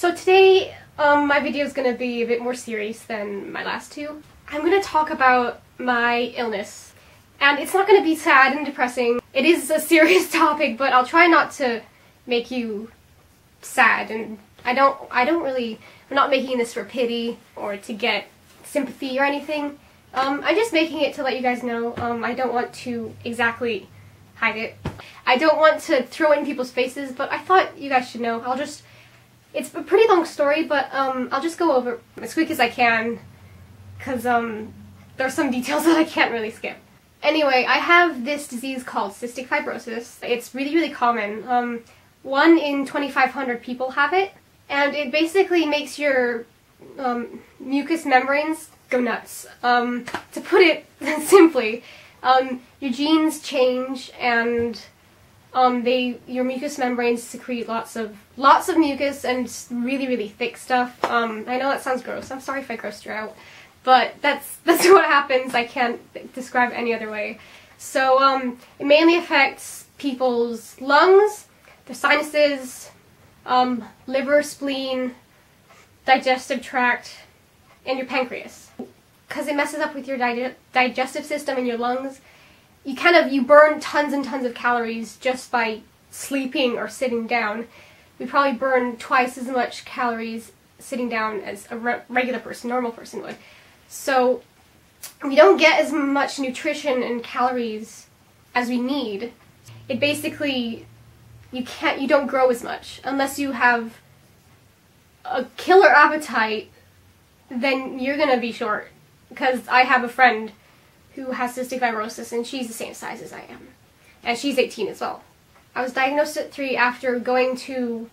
So today, my video is going to be a bit more serious than my last two. I'm going to talk about my illness. And it's not going to be sad and depressing. It is a serious topic, but I'll try not to make you sad. And I'm not making this for pity or to get sympathy or anything. I'm just making it to let you guys know. I don't want to exactly hide it. I don't want to throw it in people's faces, but I thought you guys should know. It's a pretty long story, but I'll just go over as quick as I can, because there's some details that I can't really skip. Anyway, I have this disease called cystic fibrosis. It's really, really common. 1 in 2,500 people have it, and it basically makes your mucous membranes go nuts. To put it simply, your genes change, and your mucous membranes secrete lots of mucus and really, really thick stuff. I know that sounds gross. I'm sorry if I grossed you out, but that's what happens. I can't describe it any other way. So it mainly affects people's lungs, their sinuses, liver, spleen, digestive tract, and your pancreas. Because it messes up with your digestive system and your lungs, you burn tons and tons of calories just by sleeping or sitting down. We probably burn twice as much calories sitting down as a regular person, normal person would. So we don't get as much nutrition and calories as we need. It basically, you don't grow as much unless you have a killer appetite. Then you're gonna be short. Because I have a friend who has cystic fibrosis, and she's the same size as I am. And she's 18 as well. I was diagnosed at 3 after going to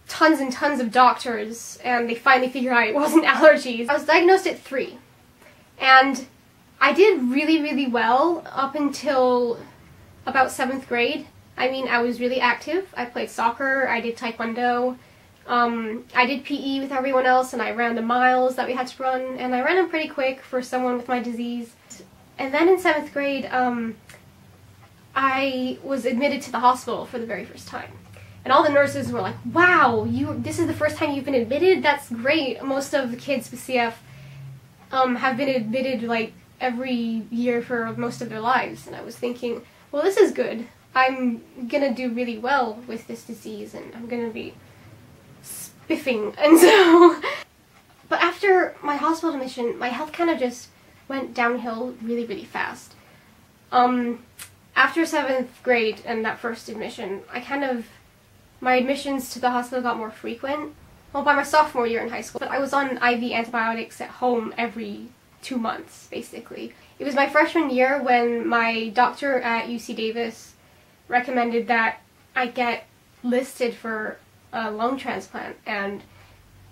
tons and tons of doctors, and they finally figured out it wasn't allergies. I was diagnosed at 3. And I did really, really well up until about 7th grade. I mean, I was really active. I played soccer, I did taekwondo, I did PE with everyone else, and I ran the miles that we had to run, and I ran them pretty quick for someone with my disease. And then in 7th grade, I was admitted to the hospital for the very first time. And all the nurses were like, wow, this is the first time you've been admitted? That's great. Most of the kids with CF have been admitted like every year for most of their lives. And I was thinking, well, this is good. I'm gonna do really well with this disease, and I'm gonna be spiffing. And so, but after my hospital admission, my health kind of just went downhill really, really fast. After 7th grade and that first admission, my admissions to the hospital got more frequent. Well, by my sophomore year in high school, but I was on IV antibiotics at home every 2 months, basically. It was my freshman year when my doctor at UC Davis recommended that I get listed for a lung transplant, and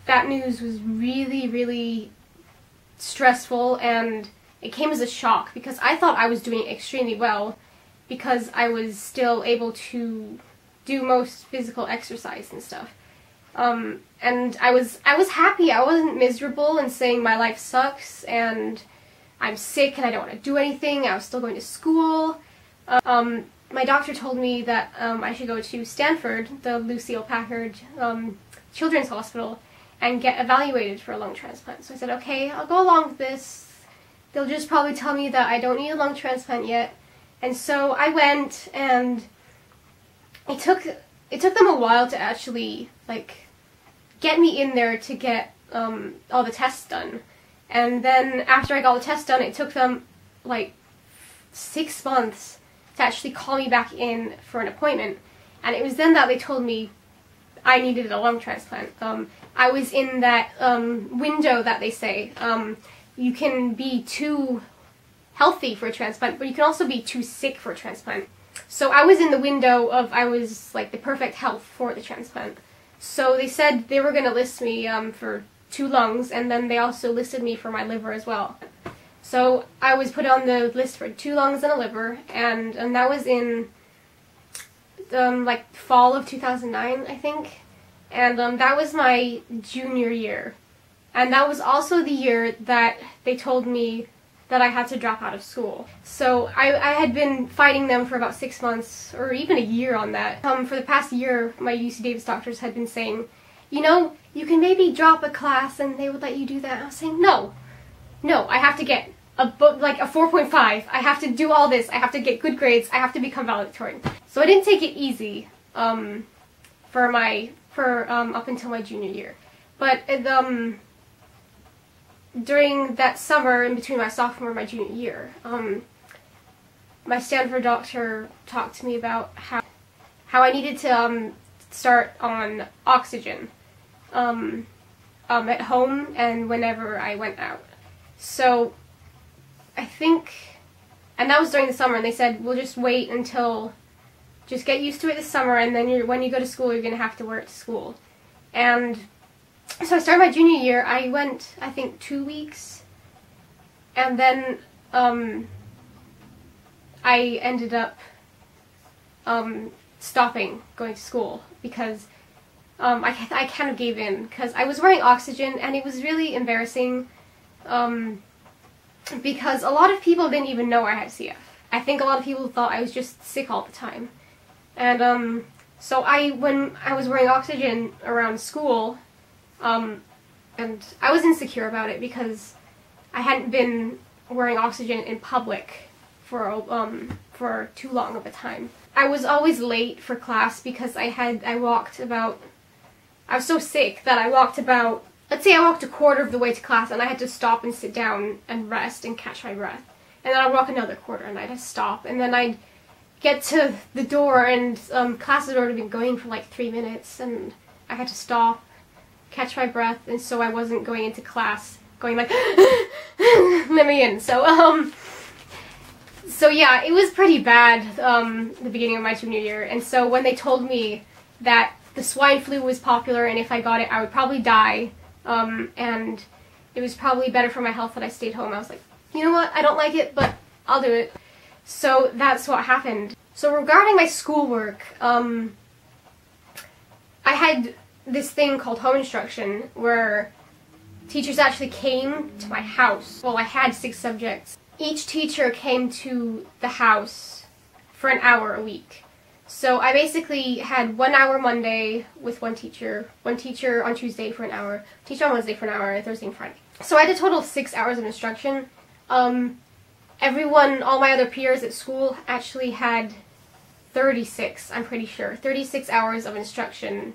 that news was really, really stressful, and it came as a shock because I thought I was doing extremely well because I was still able to do most physical exercise and stuff. And I was happy. I wasn't miserable and saying my life sucks and I'm sick and I don't want to do anything. I was still going to school. My doctor told me that I should go to Stanford, the Lucille Packard Children's Hospital, and get evaluated for a lung transplant. So I said, okay, I'll go along with this. They'll just probably tell me that I don't need a lung transplant yet. And so I went, and it took them a while to actually get me in there to get all the tests done. And then after I got the tests done, it took them 6 months to actually call me back in for an appointment. And it was then that they told me I needed a lung transplant. I was in that window that they say. You can be too healthy for a transplant, but you can also be too sick for a transplant. So I was in the window of I was the perfect health for the transplant. So they said they were going to list me for 2 lungs, and then they also listed me for my liver as well. So I was put on the list for 2 lungs and a liver, and that was in fall of 2009, I think. And that was my junior year. And that was also the year that they told me that I had to drop out of school. So I had been fighting them for about 6 months, or even a year on that. For the past year, my UC Davis doctors had been saying, you know, you can maybe drop a class and they would let you do that. I was saying, no, I have to get a 4.5. I have to do all this. I have to get good grades. I have to become valedictorian. So I didn't take it easy for up until my junior year. But during that summer in between my sophomore and my junior year, my Stanford doctor talked to me about how I needed to start on oxygen at home and whenever I went out. So I think, and that was during the summer, and they said, we'll just wait until, just get used to it this summer, and then when you go to school, you're going to have to wear it to school. And so I started my junior year. I went, I think, 2 weeks, and then I ended up stopping going to school because I kind of gave in because I was wearing oxygen, and it was really embarrassing because a lot of people didn't even know I had CF. I think a lot of people thought I was just sick all the time. And so when I was wearing oxygen around school, and I was insecure about it because I hadn't been wearing oxygen in public for too long of a time. I was always late for class because I was so sick that I walked about, let's say I walked a quarter of the way to class and I had to stop and sit down and rest and catch my breath. And then I'd walk another quarter and I'd have to stop, and then I'd get to the door and class had already been going for like 3 minutes and I had to stop, catch my breath, and so I wasn't going into class going like let me in. So yeah, it was pretty bad the beginning of my junior year, and so when they told me that the swine flu was popular and if I got it I would probably die, and it was probably better for my health that I stayed home, I was like, you know what, I don't like it, but I'll do it. So that's what happened. So regarding my schoolwork, I had this thing called home instruction where teachers actually came to my house. Well, I had 6 subjects. Each teacher came to the house for an hour a week. So I basically had 1 hour Monday with one teacher on Tuesday for an hour, teacher on Wednesday for an hour, and Thursday and Friday. So I had a total of 6 hours of instruction. All my other peers at school actually had 36, I'm pretty sure, 36 hours of instruction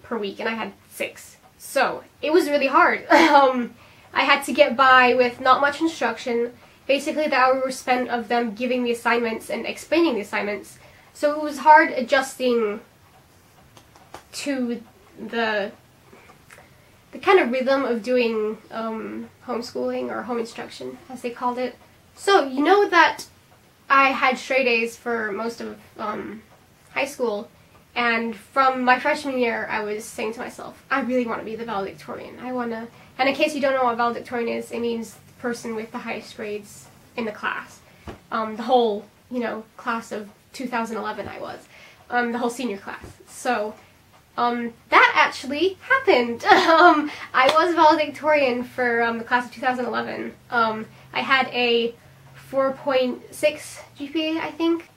per week, and I had 6. So it was really hard. I had to get by with not much instruction. Basically, the hours were spent of them giving the assignments and explaining the assignments. So it was hard adjusting to the kind of rhythm of doing homeschooling or home instruction, as they called it. So you know that I had straight A's for most of high school, and from my freshman year I was saying to myself, I really want to be the valedictorian. And in case you don't know what valedictorian is, it means the person with the highest grades in the class. The whole, class of 2011 I was. The whole senior class. So that actually happened. I was valedictorian for the class of 2011. I had a 4.6 GPA, I think.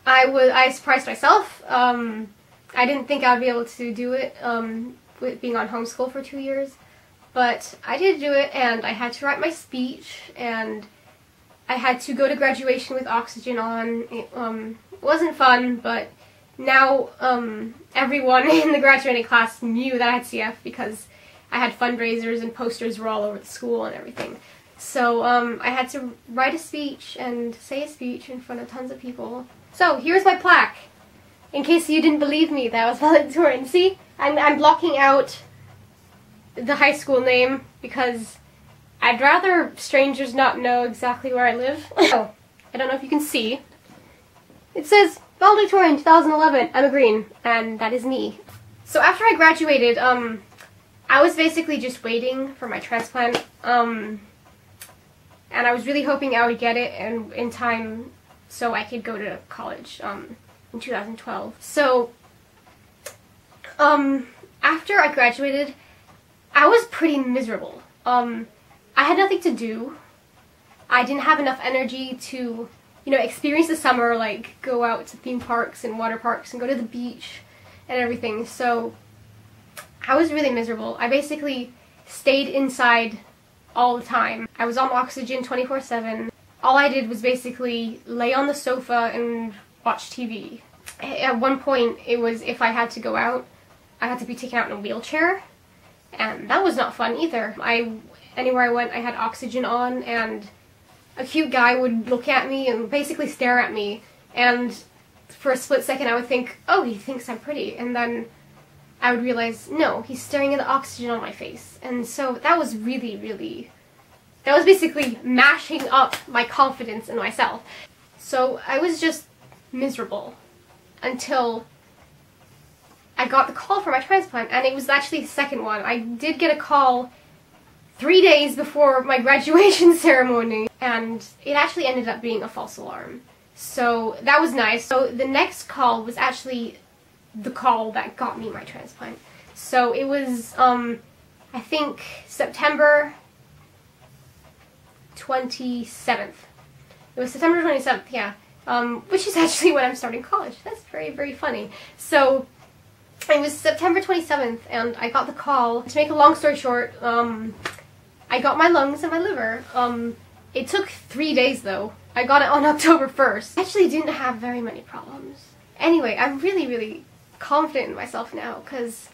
I surprised myself. I didn't think I would be able to do it with being on homeschool for 2 years, but I did do it, and I had to write my speech, and I had to go to graduation with oxygen on. It wasn't fun, but now everyone in the graduating class knew that I had CF because I had fundraisers and posters were all over the school and everything. So I had to write a speech and say a speech in front of tons of people. So here's my plaque, in case you didn't believe me that I was valedictorian. See, I'm blocking out the high school name because I'd rather strangers not know exactly where I live. Oh, I don't know if you can see. It says valedictorian 2011, Emma Green, and that is me. So after I graduated, I was basically just waiting for my transplant, and I was really hoping I would get it in time so I could go to college in 2012. So after I graduated, I was pretty miserable. I had nothing to do. I didn't have enough energy to, experience the summer, like go out to theme parks and water parks and go to the beach and everything. So I was really miserable. I basically stayed inside all the time. I was on oxygen 24/7. All I did was basically lay on the sofa and watch TV. At one point, it was if I had to go out, I had to be taken out in a wheelchair, and that was not fun either. Anywhere I went, I had oxygen on, and a cute guy would look at me and basically stare at me, and for a split second I would think, oh, he thinks I'm pretty, and then I would realize, no, he's staring at the oxygen on my face. And so that was that was basically mashing up my confidence in myself. So I was just miserable until I got the call for my transplant, and it was actually the second one. I did get a call 3 days before my graduation ceremony, and it actually ended up being a false alarm. So that was nice. So the next call was actually the call that got me my transplant. So it was, I think, September 27th. It was September 27th, yeah. Which is actually when I'm starting college. That's very, very funny. So it was September 27th, and I got the call. To make a long story short, I got my lungs and my liver. It took 3 days, though. I got it on October 1st. I actually didn't have very many problems. Anyway, I'm really, really confident in myself now, because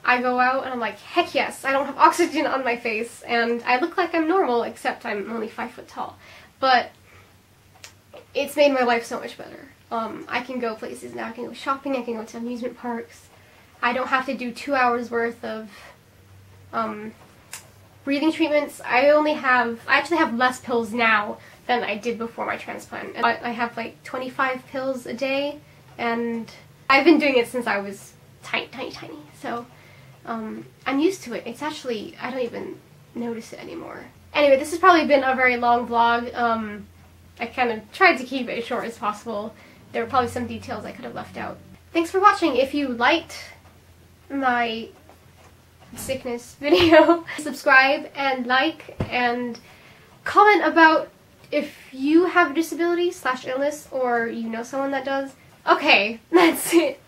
I go out and I'm like, heck yes, I don't have oxygen on my face, and I look like I'm normal, except I'm only 5 foot tall. But it's made my life so much better. I can go places now. I can go shopping, I can go to amusement parks. I don't have to do 2 hours worth of breathing treatments. I actually have less pills now than I did before my transplant. I have like 25 pills a day, and I've been doing it since I was tiny, tiny, tiny. So I'm used to it. It's actually, I don't even notice it anymore. Anyway, this has probably been a very long vlog. I kind of tried to keep it as short as possible. There were probably some details I could have left out. Thanks for watching. If you liked my sickness video, subscribe and like and comment about if you have a disability / illness, or you know someone that does. Okay, that's it.